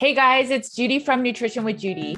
Hey guys, it's Judy from Nutrition with Judy.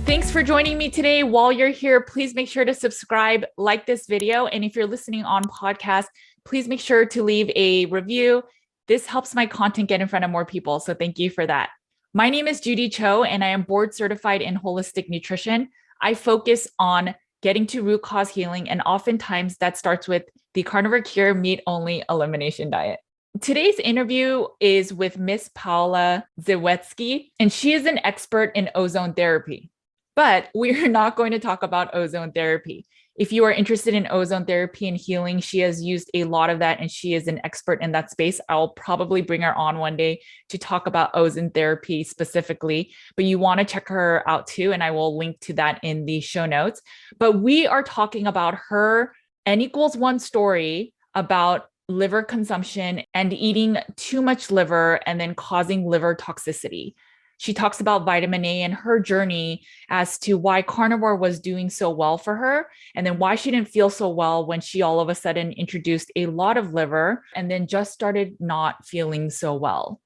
Thanks for joining me today. While you're here, please make sure to subscribe, like this video, and if you're listening on podcast, please make sure to leave a review. This helps my content get in front of more people, so thank you for that. My name is Judy Cho, and I am board certified in holistic nutrition. I focus on getting to root cause healing, and oftentimes that starts with the carnivore cure meat only elimination diet. Today's interview is with Miss Paola Dziwetzki, and she is an expert in ozone therapy. But we're not going to talk about ozone therapy. If you are interested in ozone therapy and healing, she has used a lot of that and she is an expert in that space. I'll probably bring her on one day to talk about ozone therapy specifically, but you want to check her out too. And I will link to that in the show notes. But we are talking about her N=1 story about liver consumption and eating too much liver and then causing liver toxicity. She talks about vitamin A and her journey as to why carnivore was doing so well for her, and then why she didn't feel so well when she all of a sudden introduced a lot of liver and then just started not feeling so well.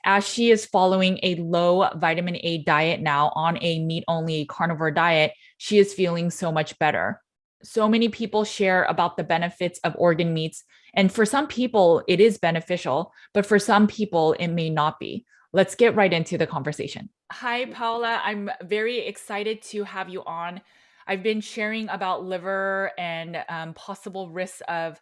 As she is following a low vitamin A diet now on a meat only carnivore diet, she is feeling so much better. So many people share about the benefits of organ meats. And for some people, it is beneficial, but for some people, it may not be. Let's get right into the conversation. Hi, Paula. I'm very excited to have you on. I've been sharing about liver and possible risks of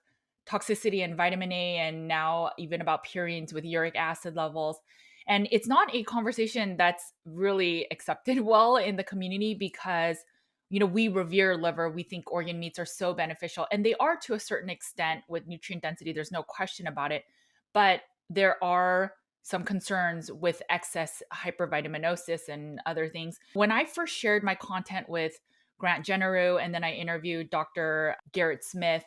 toxicity and vitamin A, and now even about purines with uric acid levels. And it's not a conversation that's really accepted well in the community because we revere liver. We think organ meats are so beneficial, and they are to a certain extent with nutrient density. There's no question about it. But there are some concerns with excess hypervitaminosis and other things. When I first shared my content with Grant Generu and then I interviewed Dr. Garrett Smith,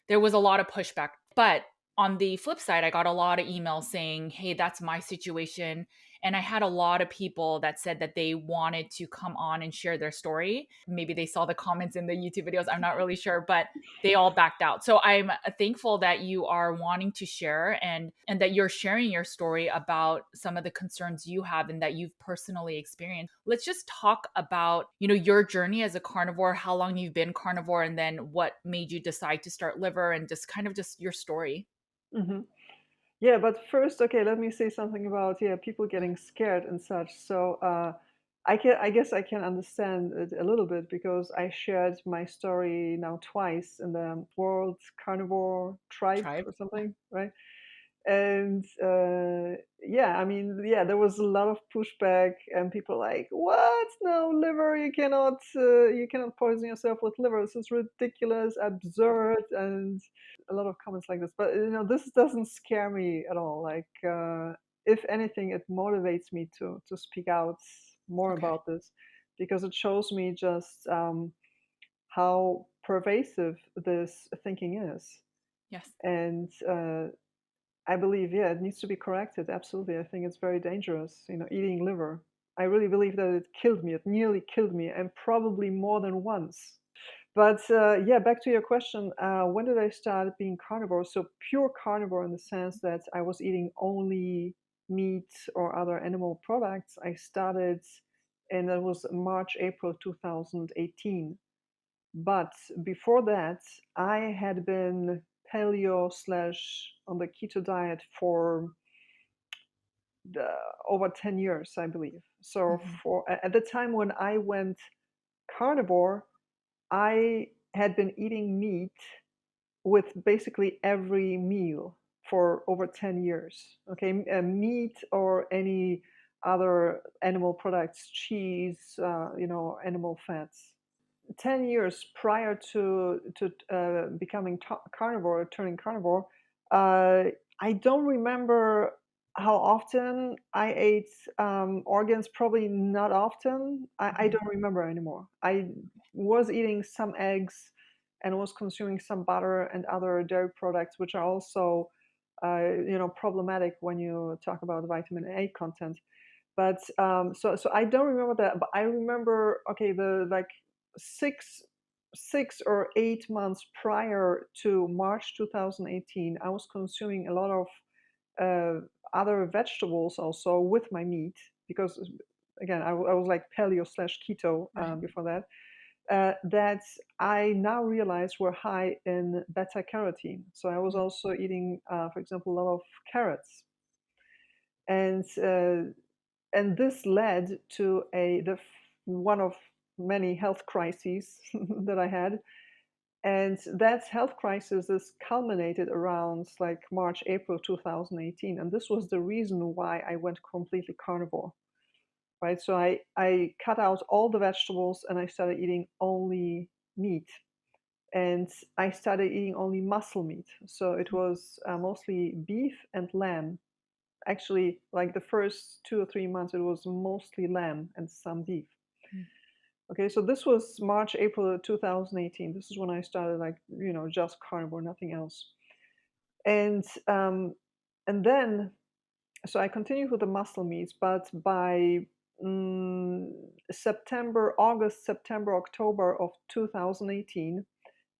there was a lot of pushback. But on the flip side, I got a lot of emails saying, hey, that's my situation. And I had a lot of people that said that they wanted to come on and share their story. Maybe they saw the comments in the YouTube videos. I'm not really sure, but they all backed out. So I'm thankful that you are wanting to share and that you're sharing your story about some of the concerns you have and that you've personally experienced. Let's just talk about, your journey as a carnivore, how long you've been carnivore, and then what made you decide to start liver and just kind of just your story. hmm Yeah, but first, okay, let me say something about people getting scared and such. I guess I can understand it a little bit because I shared my story now twice in the World Carnivore Tribe Tribe. or something, right? And yeah, I mean, yeah, there was a lot of pushback, and people like, "What? No liver? You cannot poison yourself with liver. This is ridiculous, absurd," and a lot of comments like this. But this doesn't scare me at all. Like, if anything, it motivates me to speak out more Okay. about this because it shows me just how pervasive this thinking is. Yes. And I believe, yeah, it needs to be corrected. Absolutely. I think it's very dangerous, eating liver. I really believe that it killed me. It nearly killed me, and probably more than once. But yeah, back to your question. When did I start being carnivore? So, pure carnivore in the sense that I was eating only meat or other animal products. I started, and that was March, April 2018. But before that, I had been paleo slash on the keto diet for the, over 10 years, I believe. So Mhm. at the time when I went carnivore, I had been eating meat with basically every meal for over 10 years. Okay, meat or any other animal products, cheese, animal fats. 10 years prior to becoming carnivore, turning carnivore, uh, I don't remember how often I ate organs. Probably not often. I Mhm. don't remember anymore. I was eating some eggs and was consuming some butter and other dairy products, which are also problematic when you talk about vitamin A content. But so I don't remember that, but I remember, okay, the like 6 6 or 8 months prior to March 2018, I was consuming a lot of other vegetables also with my meat because, again, I was like paleo slash keto Right. before that. That I now realize were high in beta carotene. So I was also eating, for example, a lot of carrots, and this led to one of many health crises that I had. And that health crisis is culminated around like March, April 2018. And this was the reason why I went completely carnivore, right? So I cut out all the vegetables and I started eating only meat. And I started eating only muscle meat. So it was mostly beef and lamb. Actually, like the first 2 or 3 months, it was mostly lamb and some beef. Mm. Okay, so this was March, April 2018. This is when I started, like, just carnivore, nothing else. And then, so I continued with the muscle meats, but by August, September, October of 2018,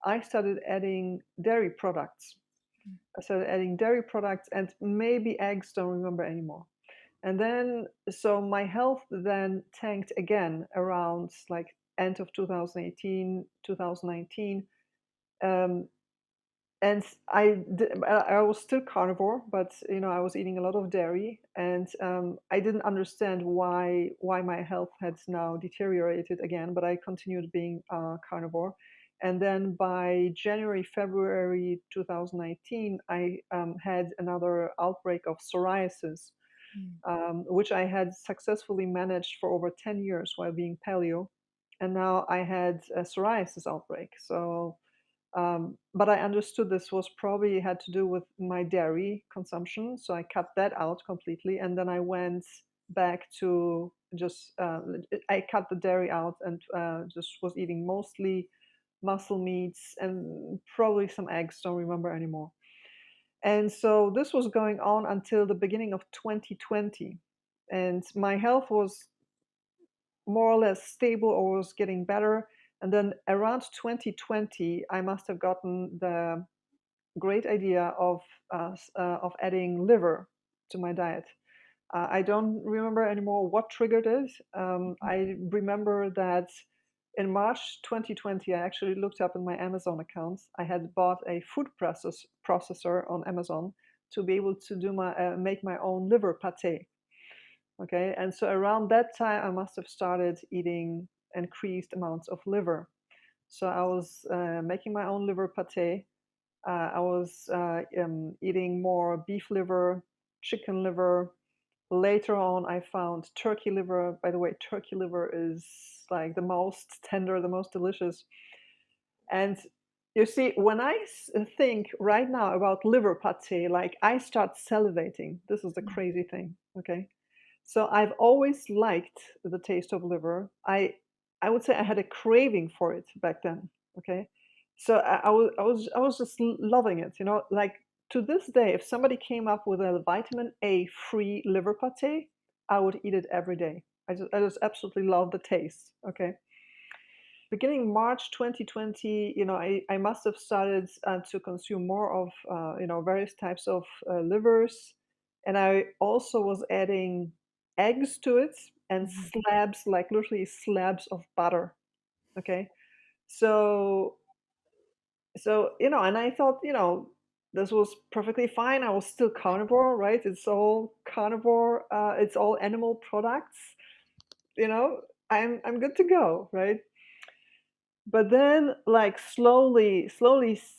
I started adding dairy products. I started adding dairy products and maybe eggs, don't remember anymore. And then, so my health then tanked again around like end of 2018, 2019. Um, and I was still carnivore, but I was eating a lot of dairy, and I didn't understand why my health had now deteriorated again. But I continued being carnivore, and then by January, February 2019, I had another outbreak of psoriasis, Mm. which I had successfully managed for over 10 years while being paleo. And now I had a psoriasis outbreak. So, but I understood this was probably had to do with my dairy consumption. So I cut that out completely. And then I went back to just, I cut the dairy out and just was eating mostly muscle meats and probably some eggs, don't remember anymore. And so this was going on until the beginning of 2020. And my health was more or less stable or was getting better. And then around 2020, I must have gotten the great idea of adding liver to my diet. I don't remember anymore what triggered it. I remember that in March 2020, I actually looked up in my Amazon accounts. I had bought a food processor on Amazon to be able to make my own liver pate. Okay, and so around that time, I must have started eating increased amounts of liver. So I was making my own liver pate. I was eating more beef liver, chicken liver. Later on, I found turkey liver. By the way, turkey liver is like the most tender, the most delicious. And you see, when I think right now about liver pate, like I start salivating. This is the crazy thing. Okay. So I've always liked the taste of liver. I would say I had a craving for it back then. Okay. So I was just loving it, like to this day, if somebody came up with a vitamin A free liver pate, I would eat it every day. I just absolutely love the taste. Okay. Beginning March 2020, I must have started to consume more of, various types of livers. And I also was adding eggs to it and Mhm. slabs, like literally slabs of butter. Okay. So, and I thought, this was perfectly fine. I was still carnivore, right? It's all carnivore, it's all animal products, you know, I'm good to go, right? But then, like, slowly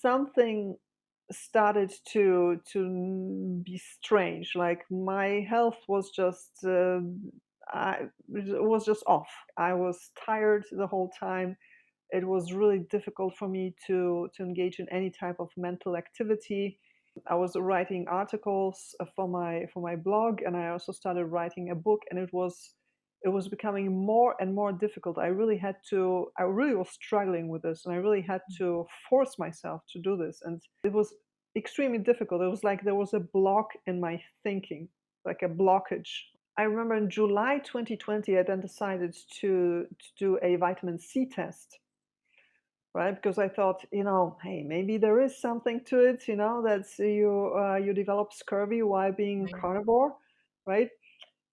something started to be strange. Like my health was just it was just off. I was tired the whole time. It was really difficult for me to engage in any type of mental activity. I was writing articles for my blog, and I also started writing a book, and it was becoming more and more difficult. I really was struggling with this, and I really had to force myself to do this, and it was extremely difficult. It was like there was a block in my thinking, like a blockage. I remember in July 2020, I then decided to do a vitamin C test, right? Because I thought, hey, maybe there is something to it, that you develop scurvy while being Right. carnivore, right?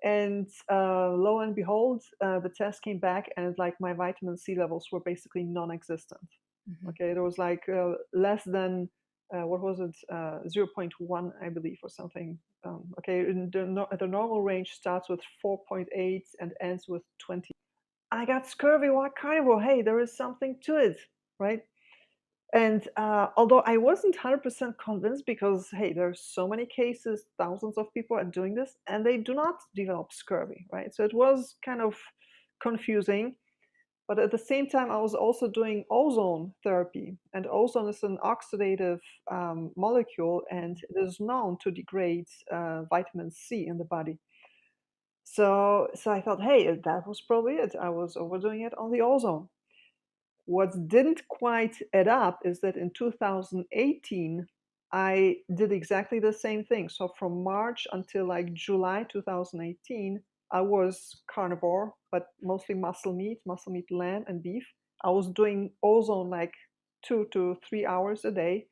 And lo and behold, the test came back, and like my vitamin C levels were basically non-existent. Mhm. Okay, there was like less than what was it, zero point 0.1, I believe, or something. Okay, the normal range starts with 4.8 and ends with 20. I got scurvy while carnivore. Hey, there is something to it, right? And although I wasn't 100% convinced because, hey, there's so many cases, thousands of people are doing this, and they do not develop scurvy, right? So it was kind of confusing. But at the same time, I was also doing ozone therapy. And ozone is an oxidative molecule, and it is known to degrade vitamin C in the body. So I thought, hey, that was probably it. I was overdoing it on the ozone. What didn't quite add up is that in 2018, I did exactly the same thing. So from March until like July 2018, I was carnivore, but mostly muscle meat, lamb, and beef. I was doing ozone like 2 to 3 hours a day.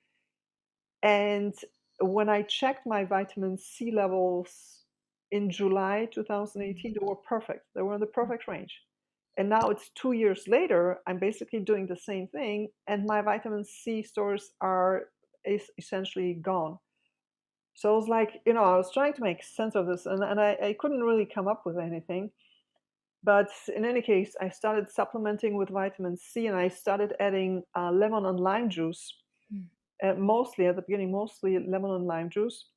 And when I checked my vitamin C levels in July Mhm. 2018, they were perfect. They were in the perfect range. And now it's 2 years later, I'm basically doing the same thing, and my vitamin C stores are essentially gone. So I was like, I was trying to make sense of this, and I couldn't really come up with anything. But in any case, I started supplementing with vitamin C, and I started adding lemon and lime juice, Mm. mostly at the beginning, mostly lemon and lime juice.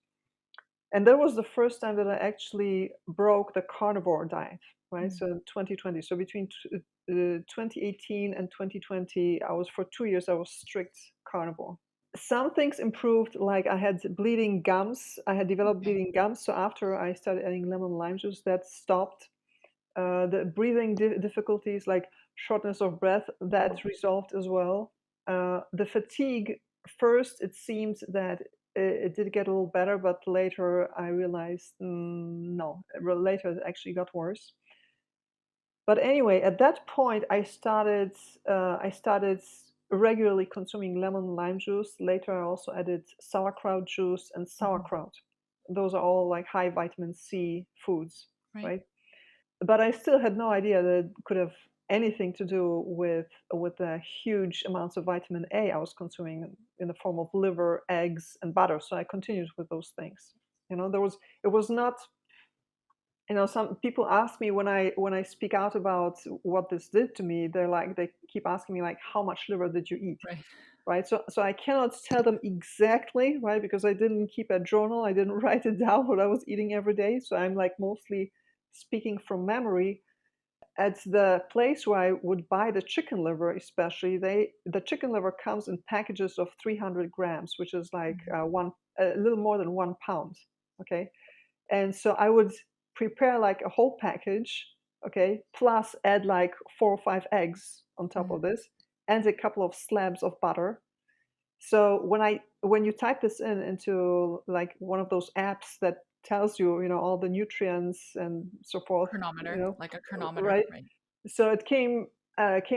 And that was the first time that I actually broke the carnivore diet, right? Mm. So in 2020. So between 2018 and 2020, for 2 years, I was strict carnivore. Some things improved, like I had bleeding gums. I had developed Okay. bleeding gums. So after I started adding lemon lime juice, that stopped. The breathing difficulties, like shortness of breath, that resolved as well. The fatigue, first, it seemed that it did get a little better, but later I realized no. Later it actually got worse. But anyway, at that point, I started regularly consuming lemon lime juice. Later, I also added sauerkraut juice and Mhm. sauerkraut. Those are all like high vitamin C foods, Right. right? But I still had no idea that it could have anything to do with the huge amounts of vitamin A I was consuming in the form of liver, eggs, and butter. So I continued with those things. It was not. Some people ask me when I speak out about what this did to me. They keep asking me like, how much liver did you eat? Right. Right. So I cannot tell them exactly, right, because I didn't keep a journal. I didn't write it down what I was eating every day. So I'm like mostly speaking from memory. At the place where I would buy the chicken liver, especially, the chicken liver comes in packages of 300 grams, which is like Mhm. a little more than 1 pound. Okay, and so I would prepare like a whole package, okay, plus add like 4 or 5 eggs on top Mm. of this, and a couple of slabs of butter. So when you type this into like one of those apps that tells you, all the nutrients and so forth, Chronometer, like a chronometer, right? right? So it came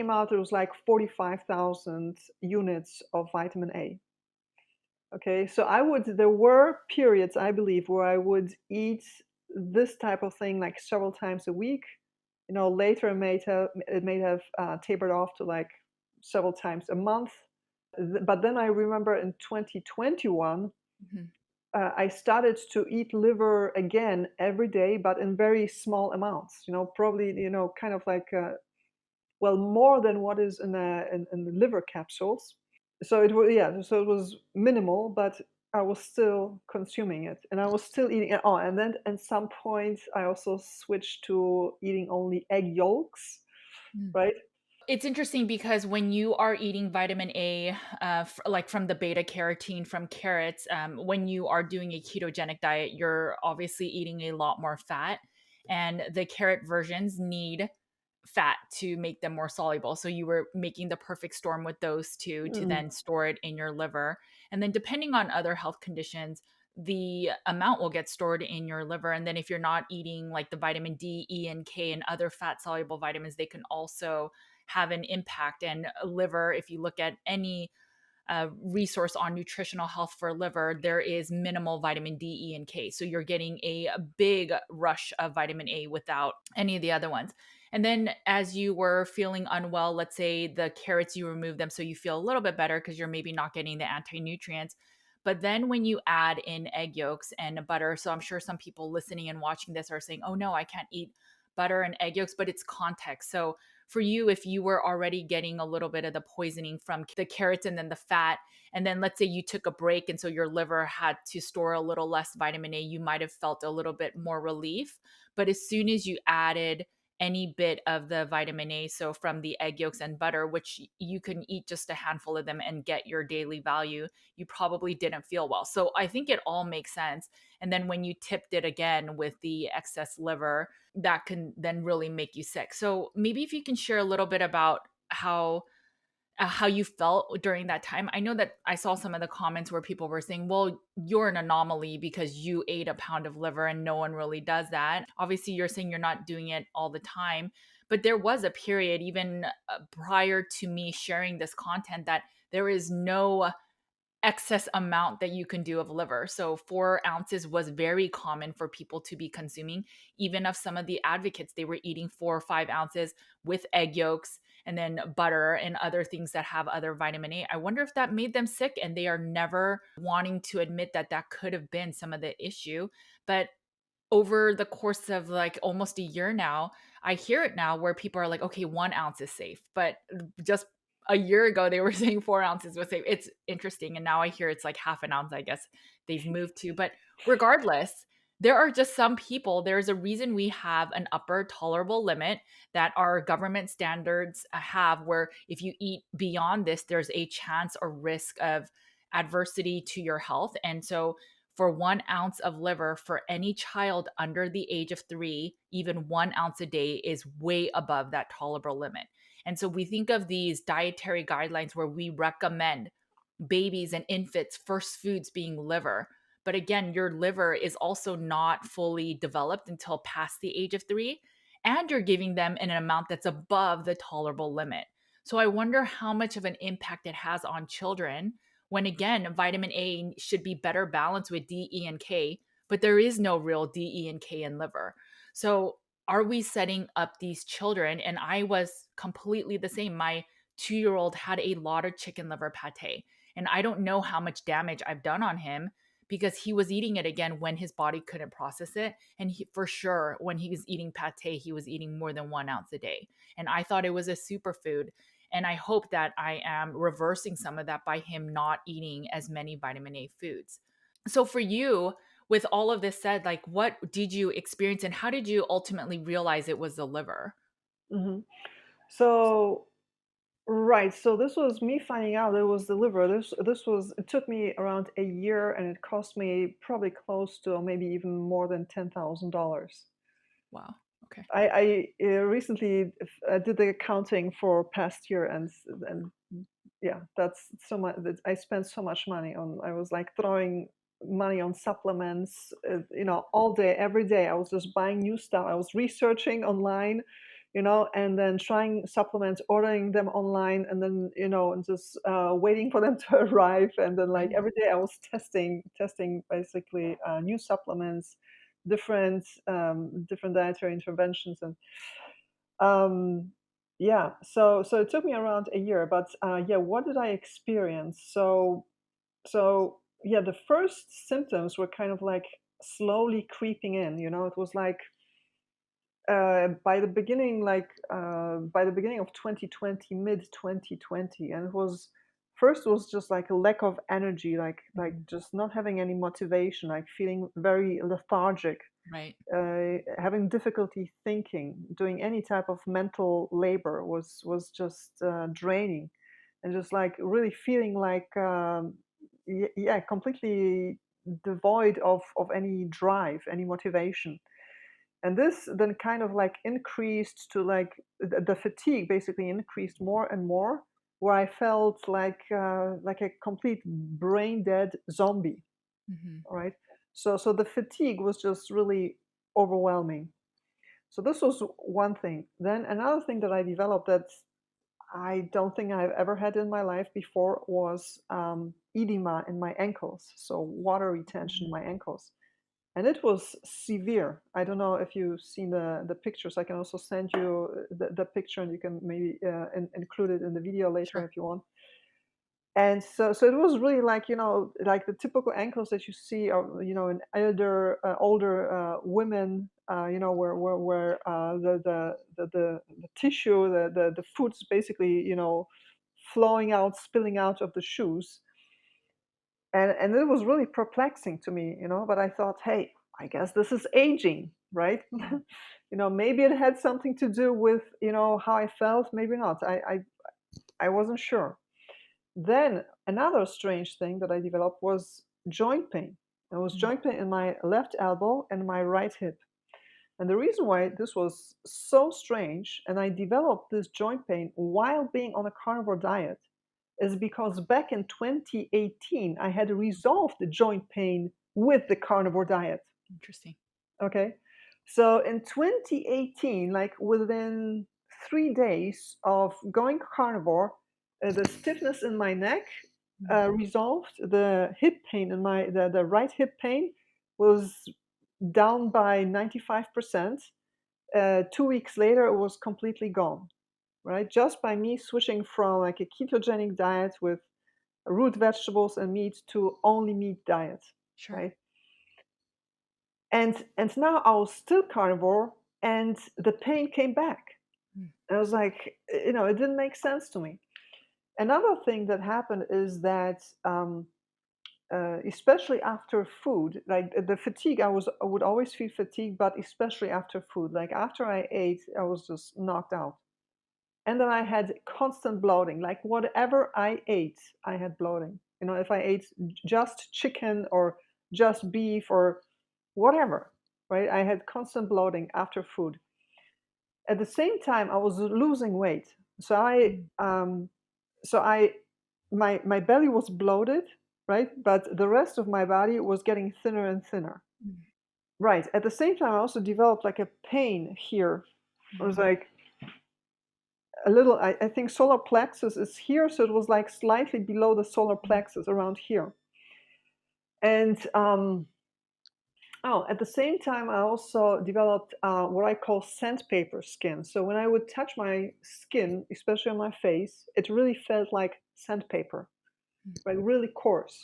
out. It was like 45,000 units of vitamin A. Okay, so there were periods, I believe, where I would eat this type of thing like several times a week. Later it may have tapered off to like several times a month. But then I remember in 2021, Mhm. I started to eat liver again every day, but in very small amounts. Probably kind of like well, more than what is in the liver capsules. So it was, yeah. So it was minimal, but I was still consuming it, and I was still eating it. Oh, and then at some point, I also switched to eating only egg yolks, Mm. right? It's interesting because when you are eating vitamin A, like from the beta carotene from carrots, when you are doing a ketogenic diet, you're obviously eating a lot more fat, and the carrot versions need fat to make them more soluble. So you were making the perfect storm with those two to Mm, then store it in your liver. And then depending on other health conditions, the amount will get stored in your liver. And then if you're not eating like the vitamin D, E, and K and other fat soluble vitamins, they can also have an impact. And liver, if you look at any resource on nutritional health for liver, there is minimal vitamin D, E, and K. So you're getting a big rush of vitamin A without any of the other ones. And then as you were feeling unwell, let's say the carrots, you remove them so you feel a little bit better because you're maybe not getting the anti nutrients. But then when you add in egg yolks and butter, so I'm sure some people listening and watching this are saying, oh no, I can't eat butter and egg yolks, but it's context. So for you, if you were already getting a little bit of the poisoning from the carrots and then the fat, and then let's say you took a break and so your liver had to store a little less vitamin A, you might have felt a little bit more relief. But as soon as you added any bit of the vitamin A, so from the egg yolks and butter, which you can eat just a handful of them and get your daily value, you probably didn't feel well. So I think it all makes sense. And then when you tipped it again with the excess liver, that can then really make you sick. So maybe if you can share a little bit about how you felt during that time. I know that I saw some of the comments where people were saying, well, you're an anomaly because you ate a pound of liver and no one really does that. Obviously, you're saying you're not doing it all the time, but there was a period even prior to me sharing this content that there is no excess amount that you can do of liver. So 4 ounces was very common for people to be consuming. Even of some of the advocates, they were eating 4 or 5 ounces with egg yolks and then butter and other things that have other vitamin A. I wonder if that made them sick and they are never wanting to admit that that could have been some of the issue. But over the course of like almost a year now, I hear it now where people are like, okay, 1 ounce is safe. But just a year ago, they were saying 4 ounces was safe. It's interesting. And now I hear it's like half an ounce, I guess they've moved to. But regardless, there are just some people, there's a reason we have an upper tolerable limit that our government standards have, where if you eat beyond this, there's a chance or risk of adversity to your health. And so for 1 ounce of liver for any child under the age of 3, even 1 ounce a day is way above that tolerable limit. And so we think of these dietary guidelines where we recommend babies and infants first foods being liver. But again, your liver is also not fully developed until past the age of 3, and you're giving them in an amount that's above the tolerable limit. So I wonder how much of an impact it has on children when again, vitamin A should be better balanced with D, E, and K, but there is no real D, E, and K in liver. So are we setting up these children? And I was completely the same. My 2-year-old had a lot of chicken liver pate, and I don't know how much damage I've done on him because he was eating it again when his body couldn't process it. And for sure, when he was eating pate, he was eating more than 1 ounce a day. And I thought it was a superfood. And I hope that I am reversing some of that by him not eating as many vitamin A foods. So for you, with all of this said, like what did you experience and how did you ultimately realize it was the liver? Hmm. So right. So this was me finding out it was the liver. This was it took me around a year, and it cost me probably close to, or maybe even more than $10,000. Wow. Okay. I recently did the accounting for past year, and yeah, that's so much. I spent so much money on. I was like throwing money on supplements, all day, every day. I was just buying new stuff. I was researching online, and then trying supplements, ordering them online, and then and just waiting for them to arrive. And then like Yeah. every day, I was testing basically new supplements, different dietary interventions, and um, yeah. So it took me around a year, but yeah, what did I experience? So yeah, the first symptoms were kind of like slowly creeping in. It was like by the beginning of 2020, mid 2020, and it was just like a lack of energy, like Mhm. just not having any motivation, like feeling very lethargic, Right. having difficulty thinking, doing any type of mental labor was just draining, and just like really feeling like yeah, completely devoid of any drive, any motivation. And this then kind of like increased to like the fatigue basically increased more and more, where I felt like a complete brain dead zombie. Hmm. All right. So the fatigue was just really overwhelming. So this was one thing. Then another thing that I developed, that I don't think I've ever had in my life before was edema in my ankles, so water retention in Mhm. my ankles. And it was severe. I don't know if you've seen the pictures. I can also send you the picture, and you can maybe include it in the video later Sure. if you want. And so it was really like, like the typical ankles that you see, in older women, where the tissue, the food's basically, flowing out, spilling out of the shoes. And it was really perplexing to me, but I thought, hey, I guess this is aging, right? Mhm. Maybe it had something to do with, how I felt, maybe not. I wasn't sure. Then another strange thing that I developed was joint pain. It was Mm. joint pain in my left elbow and my right hip. And the reason why this was so strange, and I developed this joint pain while being on a carnivore diet, is because back in 2018, I had resolved the joint pain with the carnivore diet. Interesting. Okay. So in 2018, like within 3 days of going carnivore, the stiffness in my neck Mm. resolved. The hip pain in the right hip pain was down by 95%. 2 weeks later, it was completely gone, right? Just by me switching from like a ketogenic diet with root vegetables and meat to only meat diet, Sure. right? And now I was still carnivore, and the pain came back. Mm. I was like, it didn't make sense to me. Another thing that happened is that, especially after food, like the fatigue, I would always feel fatigue, but especially after food. Like after I ate, I was just knocked out. And then I had constant bloating. Like whatever I ate, I had bloating. If I ate just chicken or just beef or whatever, right? I had constant bloating after food. At the same time, I was losing weight. So Mm. my belly was bloated, right? But the rest of my body was getting thinner and thinner. Mm. Right. At the same time, I also developed like a pain here. It was Mhm. like a little, I think solar plexus is here, so it was like slightly below the solar Mm. plexus around here. And at the same time, I also developed what I call sandpaper skin. So when I would touch my skin, especially on my face, it really felt like sandpaper, Mm. like really coarse.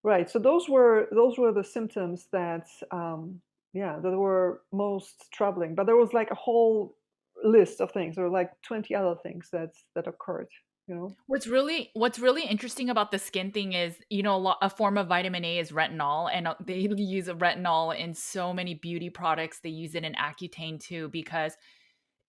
Right. So those were the symptoms that, that were most troubling. But there was like a whole list of things. There were like 20 other things that occurred. You know. What's really interesting about the skin thing is, a form of vitamin A is retinol, and they use a retinol in so many beauty products. They use it in Accutane too because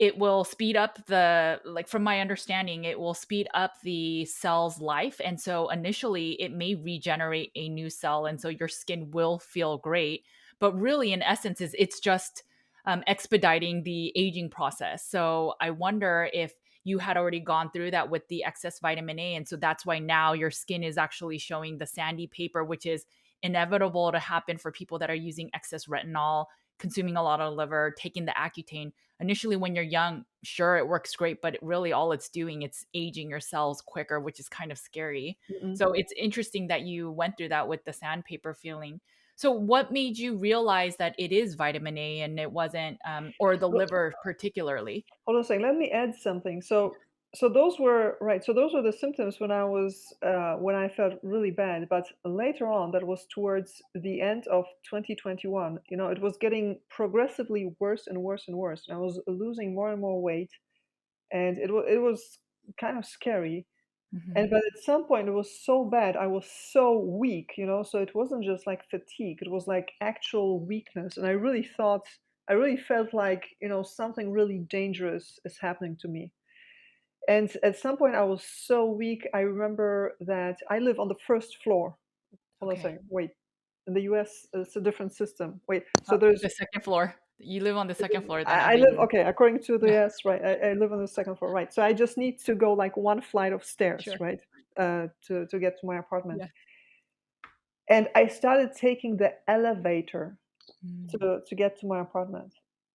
it will speed up from my understanding, it will speed up the cell's life. And so initially it may regenerate a new cell. And so your skin will feel great. But really, in essence, it's just expediting the aging process. So I wonder if you had already gone through that with the excess vitamin A. And so that's why now your skin is actually showing the sandy paper, which is inevitable to happen for people that are using excess retinol, consuming a lot of liver, taking the Accutane. Initially when you're young, sure, it works great, but really all it's doing, it's aging your cells quicker, which is kind of scary. Mm-mm. So it's interesting that you went through that with the sandpaper feeling. So what made you realize that it is vitamin A and it wasn't, or the Well, liver particularly? hold on a second. Let me add something. So those were right. So those were the symptoms when I felt really bad. But later on, that was towards the end of 2021. It was getting progressively worse and worse and worse. And I was losing more and more weight, and it was kind of scary. Hmm. And but at some point, it was so bad. I was so weak. So it wasn't just like fatigue. It was like actual weakness. And I really felt like something really dangerous is happening to me. And at some point, I was so weak. I remember that I live on the first floor. Hold on a Okay. second. Wait. In the US, it's a different system. Wait. So there's The second floor. You live on the second floor then I of the live, unit. okay, according to the Yeah, US, right? I live on the second floor, right? So I just need to go like one flight of stairs, sure. right? To get to my apartment. Yeah. And I started taking the elevator Mm. to get to my apartment.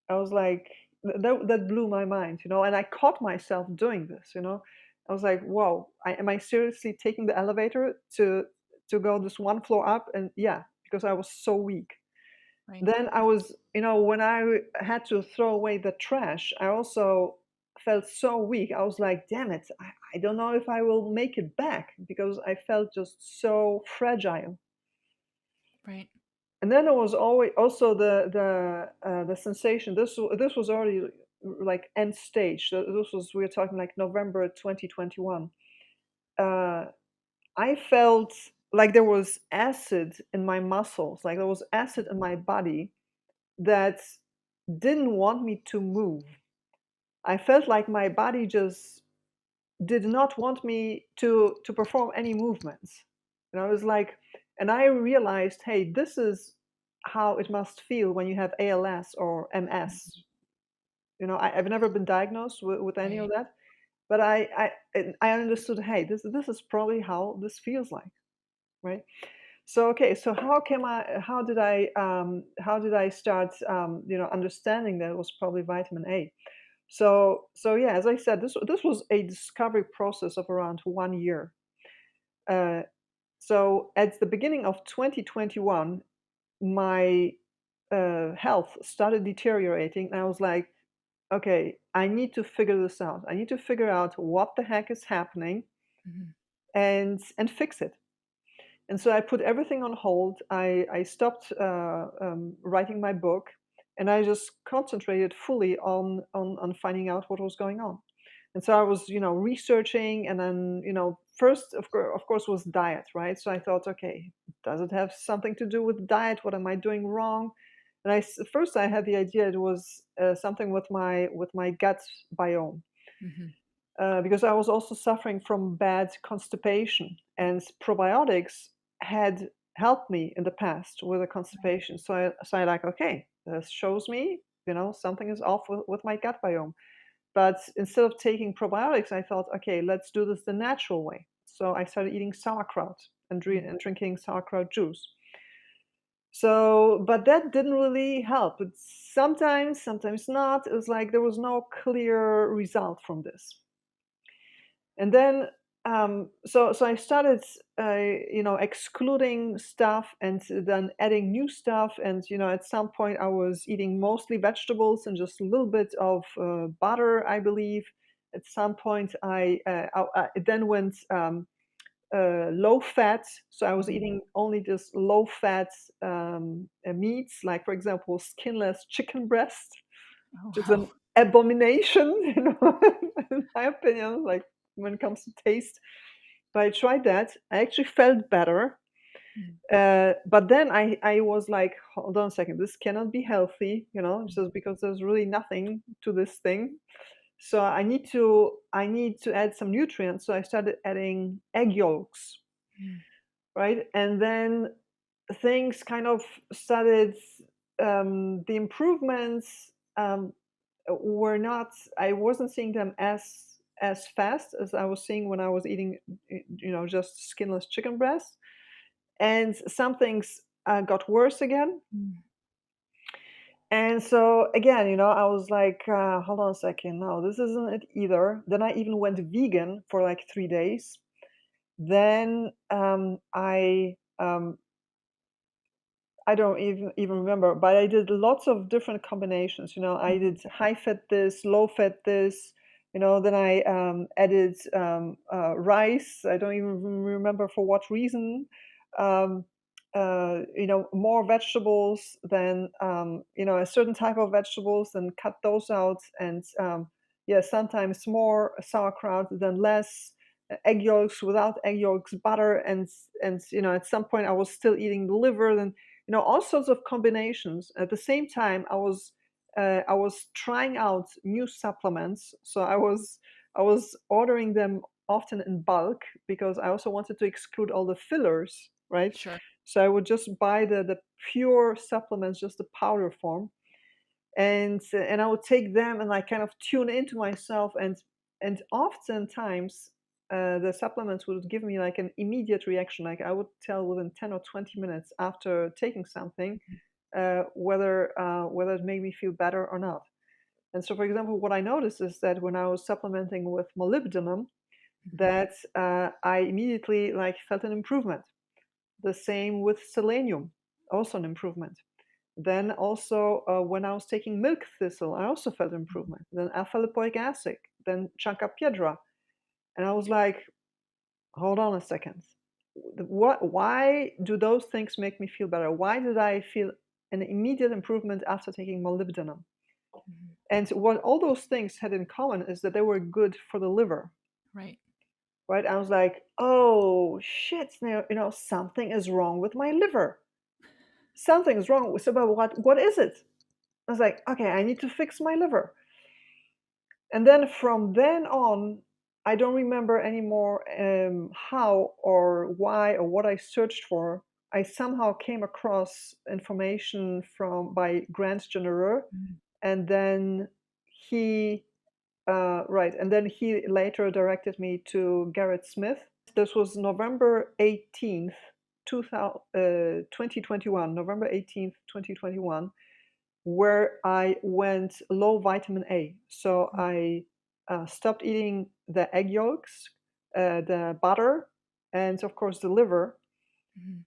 I was like, that blew my mind, and I caught myself doing this. I was like, whoa, am I seriously taking the elevator to go this one floor up? And yeah, because I was so weak. Right. Then I was, when I had to throw away the trash, I also felt so weak. I was like, damn it, I don't know if I will make it back because I felt just so fragile. Right. And then there was always also the sensation. This was already like end stage. This was, we're talking like November 2021. Uh, I felt like there was acid in my muscles, like there was acid in my body that didn't want me to move. I felt like my body just did not want me to perform any movements. It was like, and I realized, hey, this is how it must feel when you have ALS or MS. I've never been diagnosed with any of Right. that, but I understood, hey, this is probably how this feels like, right? So okay, so how did I start understanding that it was probably vitamin A? So yeah, as I said, this was a discovery process of around 1 year. Uh, so at the beginning of 2021, my health started deteriorating, and I was like, okay, I need to figure this out. I need to figure out what the heck is happening Mhm. and fix it. And so I put everything on hold. I stopped writing my book, and I just concentrated fully on finding out what was going on. And so I was, researching, and then, first, of course, was diet, right? So I thought, okay, does it have something to do with diet? What am I doing wrong? And first I had the idea it was something with my gut biome, Mhm. because I was also suffering from bad constipation, and probiotics had helped me in the past with the Right. constipation. So I like, okay, this shows me, something is off with my gut biome. But instead of taking probiotics, I thought, okay, let's do this the natural way. So I started eating sauerkraut Mhm. and drinking sauerkraut juice. So, but that didn't really help. It's sometimes not. It was like there was no clear result from this. And then so I started excluding stuff and then adding new stuff, and at some point I was eating mostly vegetables and just a little bit of butter, I believe. At some point I then went low fat, so I was Mhm. eating only just low fat meats, like for example skinless chicken breast, Oh, which is wow. an abomination, in my opinion, like when it comes to taste. But I tried that. I actually felt better. Mhm. But then I was like, hold on a second, this cannot be healthy, Mhm. just because there's really nothing to this thing. So I need to add some nutrients. So I started adding egg yolks, Mhm. right? And then things kind of started. The improvements were not. I wasn't seeing them as fast as I was seeing when I was eating, just skinless chicken breast. And some things got worse again. Mhm. And so again, I was like, hold on a second, no, this isn't it either. Then I even went vegan for like 3 days. Then I don't even remember, but I did lots of different combinations. I Mhm. did high fat this, low fat this. Then I added rice. I don't even remember for what reason. Um, more vegetables than a certain type of vegetables, then cut those out, and yeah, sometimes more sauerkraut than less. Egg yolks without egg yolks, butter, and at some point I was still eating the liver, then all sorts of combinations. At the same time, I was trying out new supplements. So I was ordering them often in bulk because I also wanted to exclude all the fillers, right? Sure. So I would just buy the pure supplements, just the powder form, and I would take them and like kind of tune into myself, and oftentimes the supplements would give me like an immediate reaction. Like I would tell within 10 or 20 minutes after taking something whether it made me feel better or not. And so, for example, what I noticed is that when I was supplementing with molybdenum, that I immediately like felt an improvement. The same with selenium, also an improvement. Then also when I was taking milk thistle, I also felt improvement. Then alpha lipoic acid, then chanca piedra, and I was like, hold on a second. What? Why do those things make me feel better? Why did I feel an immediate improvement after taking molybdenum? Mhm. And what all those things had in common is that they were good for the liver, Right. right? I was like, oh shit, something is wrong with my liver. Something is wrong. So, but what is it? I was like, okay, I need to fix my liver. And then from then on, I don't remember anymore how or why or what I searched for. I somehow came across information by Grant Generer, Mhm. and then he right, and then he later directed me to Garrett Smith. This was November 18th, 2021, November 18th, 2021, where I went low vitamin A. So I stopped eating the egg yolks, the butter, and of course the liver. Mhm.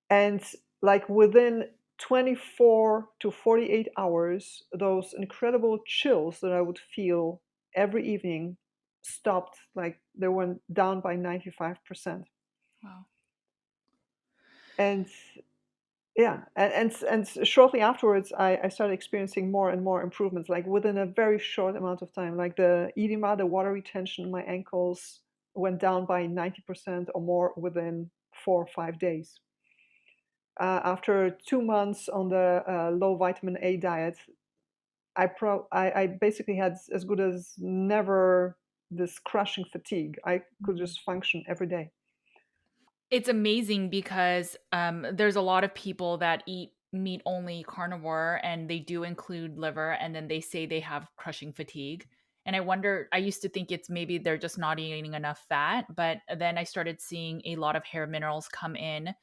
And like within 24 to 48 hours, those incredible chills that I would feel every evening stopped. Like they went down by 95%. Wow. And yeah, and shortly afterwards, I started experiencing more and more improvements, like within a very short amount of time. Like the edema, the water retention in my ankles went down by 90% or more within 4 or 5 days. After 2 months on the low vitamin A diet, I basically had as good as never this crushing fatigue. I could Mhm. just function every day. It's amazing because there's a lot of people that eat meat only carnivore and they do include liver and then they say they have crushing fatigue. And I wonder, I used to think it's maybe they're just not eating enough fat, but then I started seeing a lot of hair minerals come in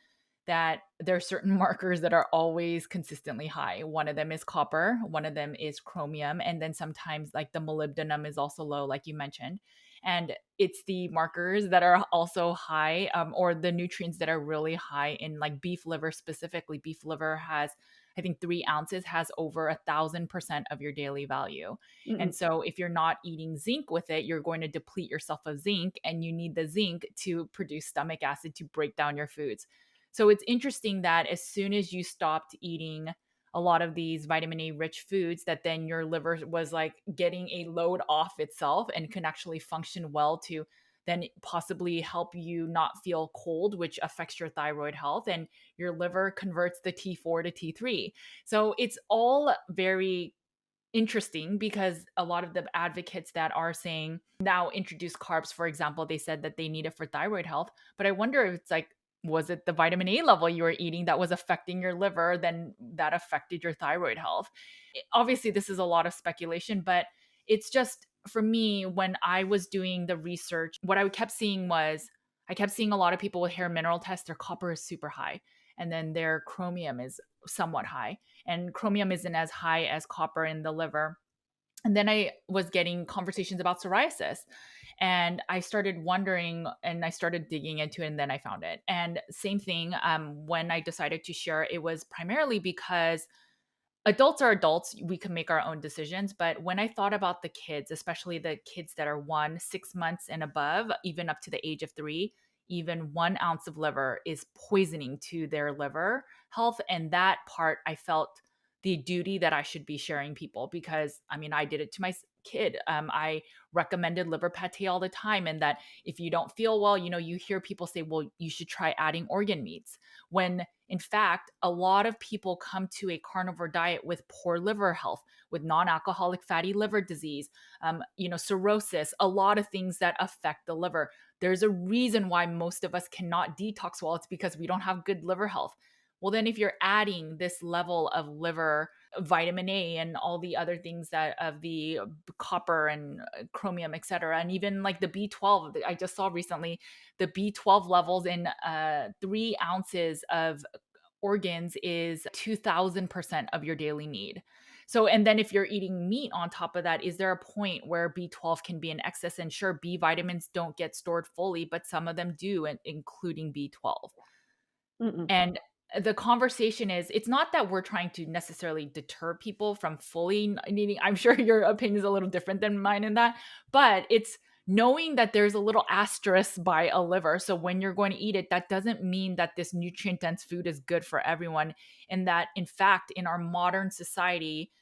that there are certain markers that are always consistently high. One of them is copper, one of them is chromium, and then sometimes like the molybdenum is also low, like you mentioned. And it's the markers that are also high, or the nutrients that are really high in like beef liver specifically. Beef liver has, I think, 3 ounces has over 1,000% of your daily value. And Mm-mm. so if you're not eating zinc with it, you're going to deplete yourself of zinc, and you need the zinc to produce stomach acid to break down your foods. So it's interesting that as soon as you stopped eating a lot of these vitamin A rich foods, that then your liver was like getting a load off itself and can actually function well to then possibly help you not feel cold, which affects your thyroid health, and your liver converts the T4 to T3. So it's all very interesting because a lot of the advocates that are saying now introduce carbs, for example, they said that they need it for thyroid health. But I wonder if it's like, was it the vitamin A level you were eating that was affecting your liver, then that affected your thyroid health? Obviously, this is a lot of speculation, but it's just for me, when I was doing the research, what I kept seeing was I kept seeing a lot of people with hair mineral tests, their copper is super high, and then their chromium is somewhat high, and chromium isn't as high as copper in the liver. And then I was getting conversations about psoriasis, and I started wondering and I started digging into it, and then I found it. And same thing, when I decided to share, it was primarily because adults are adults. We can make our own decisions. But when I thought about the kids, especially the kids that are 1, 6 months and above, even up to the age of 3, even 1 ounce of liver is poisoning to their liver health. And that part, I felt the duty that I should be sharing people because I mean, I did it to my kid. I recommended liver pate all the time. And that if you don't feel well, you hear people say, well, you should try adding organ meats. When in fact, a lot of people come to a carnivore diet with poor liver health, with non-alcoholic fatty liver disease, cirrhosis, a lot of things that affect the liver. There's a reason why most of us cannot detox well. It's because we don't have good liver health. Well, then if you're adding this level of liver vitamin A and all the other things that of the copper and chromium, et cetera, and even like the B12, I just saw recently the B12 levels in 3 ounces of organs is 2,000% of your daily need. So, and then if you're eating meat on top of that, is there a point where B12 can be in excess? And sure, B vitamins don't get stored fully, but some of them do, including B12. Mm-mm. And the conversation is, it's not that we're trying to necessarily deter people from fully needing, I'm sure your opinion is a little different than mine in that, but it's knowing that there's a little asterisk by a liver. So when you're going to eat it, that doesn't mean that this nutrient dense food is good for everyone. And that in fact, in our modern society,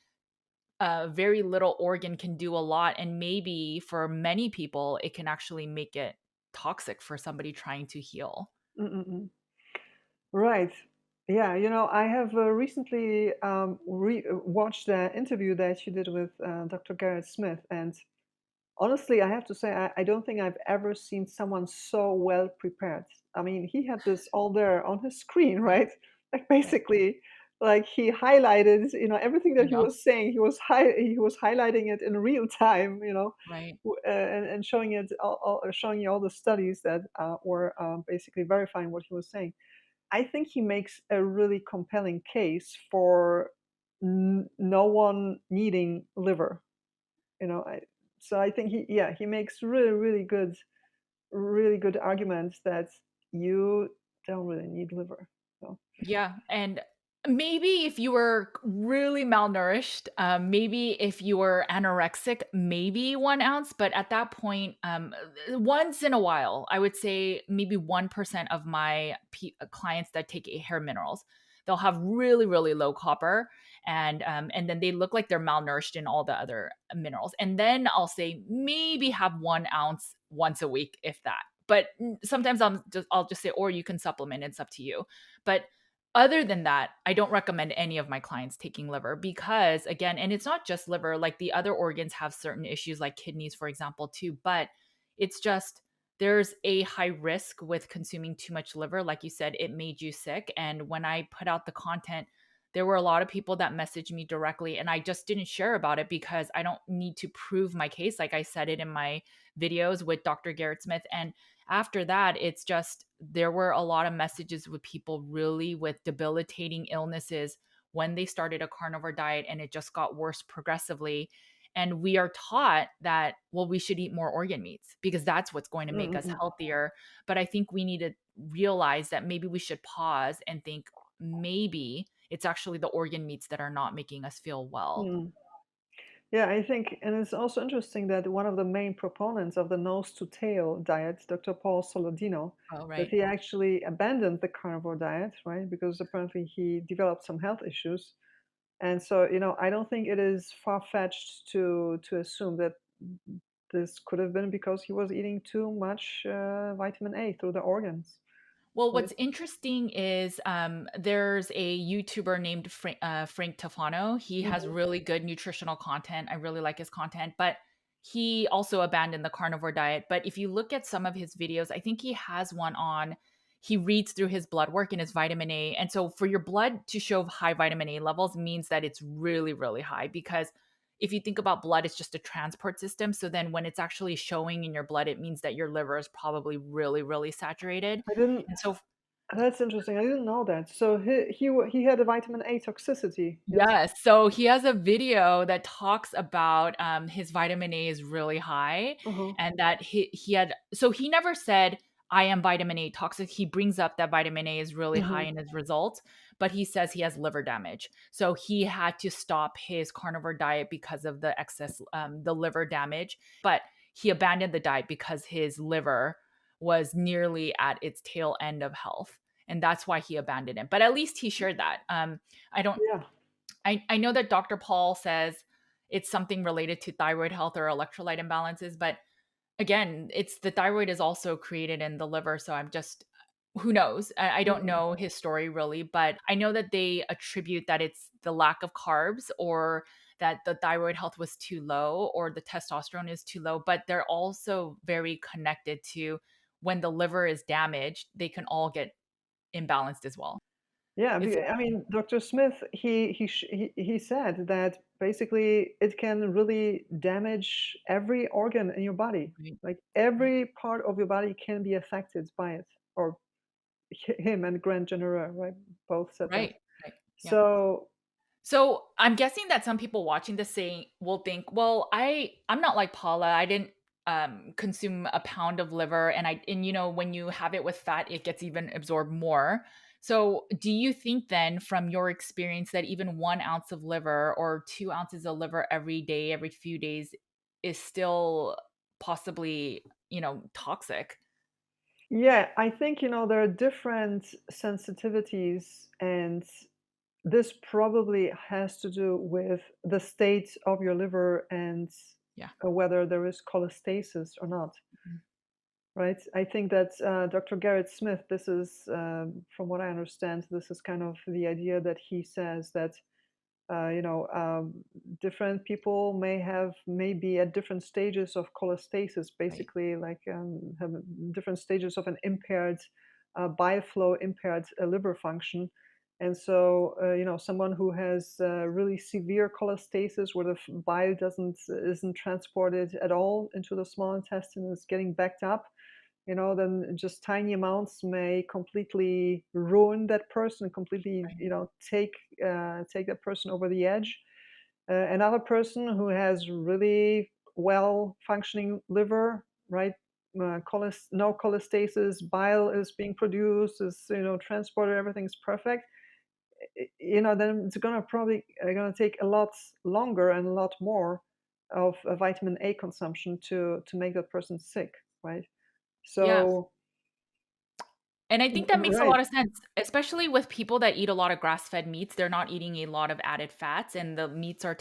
very little organ can do a lot. And maybe for many people, it can actually make it toxic for somebody trying to heal. Mm-mm-mm. Right. Yeah, I have recently watched the interview that you did with Dr. Garrett Smith, and honestly, I have to say, I don't think I've ever seen someone so well prepared. I mean, he had this all there on his screen, right? Like Right. basically, like he highlighted, everything I that he know. was saying. He was highlighting it in real time, Right. and showing showing you all the studies that were basically verifying what he was saying. I think he makes a really compelling case for no one needing liver. So I think he makes really good arguments that you don't really need liver. So Yeah, and maybe if you were really malnourished, maybe if you were anorexic, maybe 1 ounce, but at that point, once in a while, I would say maybe 1% of my clients that take hair minerals, they'll have really, really low copper, and then they look like they're malnourished in all the other minerals. And then I'll say maybe have 1 ounce once a week, if that. But sometimes I'll just say, or you can supplement. It's up to you. But other than that, I don't recommend any of my clients taking liver because, again, and it's not just liver, like the other organs have certain issues, like kidneys, for example, too. But it's just there's a high risk with consuming too much liver. Like you said, it made you sick. And when I put out the content, there were a lot of people that messaged me directly, and I just didn't share about it because I don't need to prove my case. Like I said it in my videos with Dr. Garrett Smith. And after that, it's just there were a lot of messages with people really with debilitating illnesses when they started a carnivore diet and it just got worse progressively. And we are taught that, well, we should eat more organ meats because that's what's going to make us mm-mm-mm. healthier. But I think we need to realize that maybe we should pause and think maybe it's actually the organ meats that are not making us feel well. Mm. Yeah, I think, and it's also interesting that one of the main proponents of the nose to tail diet, Dr. Paul Saladino, Oh, that right. he actually abandoned the carnivore diet, right? Because apparently he developed some health issues. And so, I don't think it is far-fetched to assume that this could have been because he was eating too much vitamin A through the organs, Well, right? what's interesting is there's a YouTuber named Frank Tufano. He has Mhm. really good nutritional content. I really like his content, but he also abandoned the carnivore diet. But if you look at some of his videos, I think he has one on, he reads through his blood work and his vitamin A. And so for your blood to show high vitamin A levels means that it's really, really high because if you think about blood, it's just a transport system. So then when it's actually showing in your blood, it means that your liver is probably really, really saturated. I didn't. And so That's interesting. I didn't know that. So he had a vitamin A toxicity. Yes. yes, so he has a video that talks about, his vitamin A is really high Uh-huh. and that he had, so he never said, "I am vitamin A toxic." He brings up that vitamin A is really high Mhm. in his results, but he says he has liver damage. So he had to stop his carnivore diet because of the excess, the liver damage, but he abandoned the diet because his liver was nearly at its tail end of health, and that's why he abandoned it, but at least he shared that. I don't Yeah. I know that Dr. Paul says it's something related to thyroid health or electrolyte imbalances, but again, it's the thyroid is also created in the liver. So I'm just, who knows? I don't Mm-mm. know his story really, but I know that they attribute that it's the lack of carbs or that the thyroid health was too low or the testosterone is too low, but they're also very connected to when the liver is damaged, they can all get imbalanced as well. Yeah, It's I mean, Dr. Smith, he said that basically it can really damage every organ in your body. right, Like right, every part of your body can be affected by it. Or him and Grant Jenner, right? Both said that. right, right. Yeah. So So I'm guessing that some people watching this say will think, well, I'm not like Paula. I didn't consume a pound of liver, and when you have it with fat, it gets even absorbed more. So do you think then, from your experience, that even 1 ounce of liver or 2 ounces of liver every day, every few days, is still possibly toxic? Yeah, I think, there are different sensitivities, and this probably has to do with the state of your liver and Yeah. whether there is cholestasis or not, right? I think that Dr. Garrett Smith, this is, from what I understand, this is kind of the idea that he says that uh, you know, um, different people may be at different stages of cholestasis, Right. basically like have different stages of an impaired bile flow, impaired liver function. And so, someone who has really severe cholestasis, where the bile doesn't isn't transported at all into the small intestine, is getting backed up, then just tiny amounts may completely ruin that person, completely, Right. take that person over the edge. Another person who has really well functioning liver, right? No cholestasis, bile is being produced, is transported, everything's perfect. Then it's gonna take a lot longer and a lot more of vitamin A consumption to make that person sick, right? Yeah. So And I think that makes a right. lot of sense, especially with people that eat a lot of grass-fed meats. They're not eating a lot of added fats, and the meats are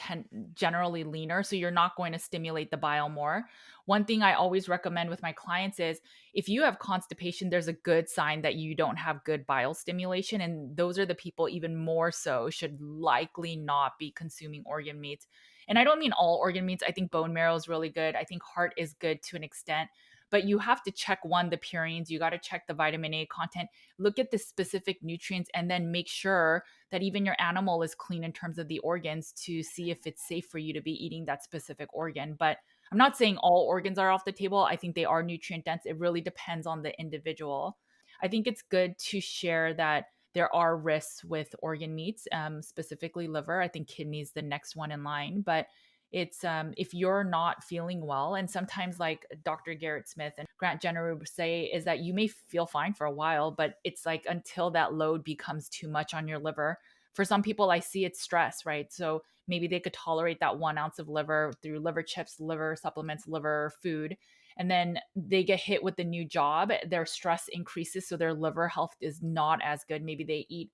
generally leaner, so you're not going to stimulate the bile more. One thing I always recommend with my clients is if you have constipation, there's a good sign that you don't have good bile stimulation, and those are the people even more so should likely not be consuming organ meats. And I don't mean all organ meats. I think bone marrow is really good. I think heart is good to an extent, but you have to check the purines, you got to check the vitamin A content, look at the specific nutrients, and then make sure that even your animal is clean in terms of the organs to see if it's safe for you to be eating that specific organ. But I'm not saying all organs are off the table. I think they are nutrient dense. It really depends on the individual. I think it's good to share that there are risks with organ meats, specifically liver. I think kidney is the next one in line, but it's if you're not feeling well, and sometimes like Dr. Garrett Smith and Grant Jenner would say, is that you may feel fine for a while, but it's like until that load becomes too much on your liver. For some people, I see it's stress, right? So maybe they could tolerate that 1 ounce of liver through liver chips, liver supplements, liver food, and then they get hit with the new job, their stress increases, so their liver health is not as good. Maybe they eat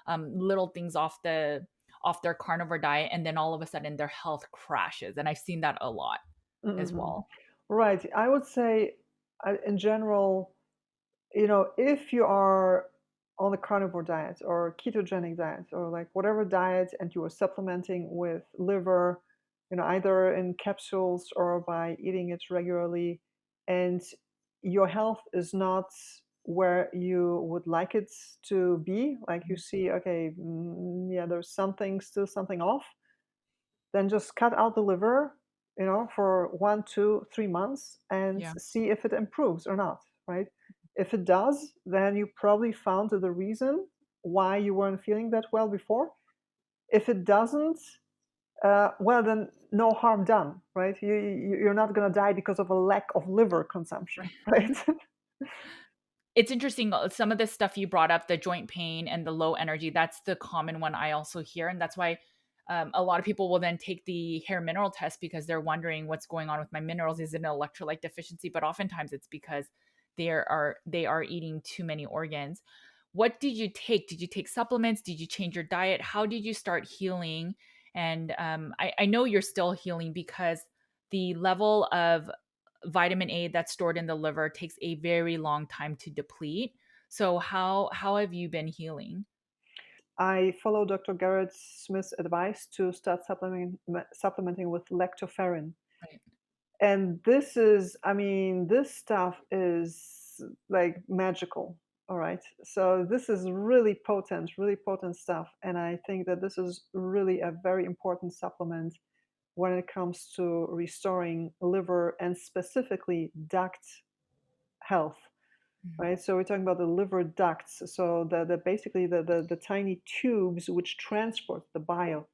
little things off their carnivore diet, and then all of a sudden their health crashes, and I've seen that a lot as Mhm. well. Right. I would say, in general, if you are on the carnivore diet or ketogenic diet or like whatever diet, and you are supplementing with liver, either in capsules or by eating it regularly, and your health is not where you would like it to be, like you see, okay, yeah, there's still something off, then just cut out the liver, for 1, 2, 3 months and Yeah. see if it improves or not, right? If it does, then you probably found the reason why you weren't feeling that well before. If it doesn't, well, then no harm done, right? You're not going to die because of a lack of liver consumption, Right. right? It's interesting, some of the stuff you brought up, the joint pain and the low energy, that's the common one I also hear, and that's why a lot of people will then take the hair mineral test because they're wondering what's going on with my minerals. Is it an electrolyte deficiency? But oftentimes it's because they are eating too many organs. What did you take? Did you take supplements? Did you change your diet? How did you start healing? And I know you're still healing because the level of vitamin A that's stored in the liver takes a very long time to deplete. So how have you been healing? I follow Dr. Garrett Smith's advice to start supplementing with lactoferrin. Right. And this stuff is like magical. All right. So this is really potent stuff. And I think that this is really a very important supplement when it comes to restoring liver and specifically duct health. Mhm. Right. So we're talking about the liver ducts. So the basically the tiny tubes which transport the bile.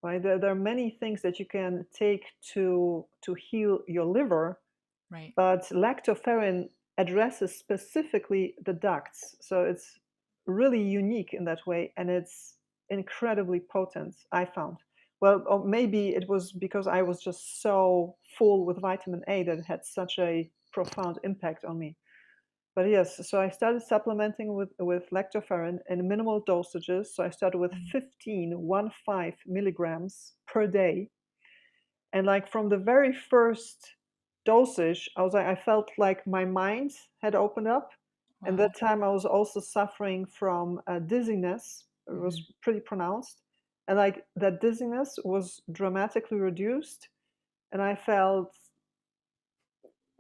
right? There are many things that you can take to heal your liver, Right. but lactoferrin addresses specifically the ducts. So it's really unique in that way, and it's incredibly potent, I found. Well, or maybe it was because I was just so full with vitamin A that it had such a profound impact on me. But yes, so I started supplementing with lactoferrin in minimal dosages. So I started with Mhm. 15 milligrams per day. And like from the very first dosage, I felt like my mind had opened up. And that Wow. time I was also suffering from dizziness. It was Mhm. pretty pronounced. And like that dizziness was dramatically reduced. And I felt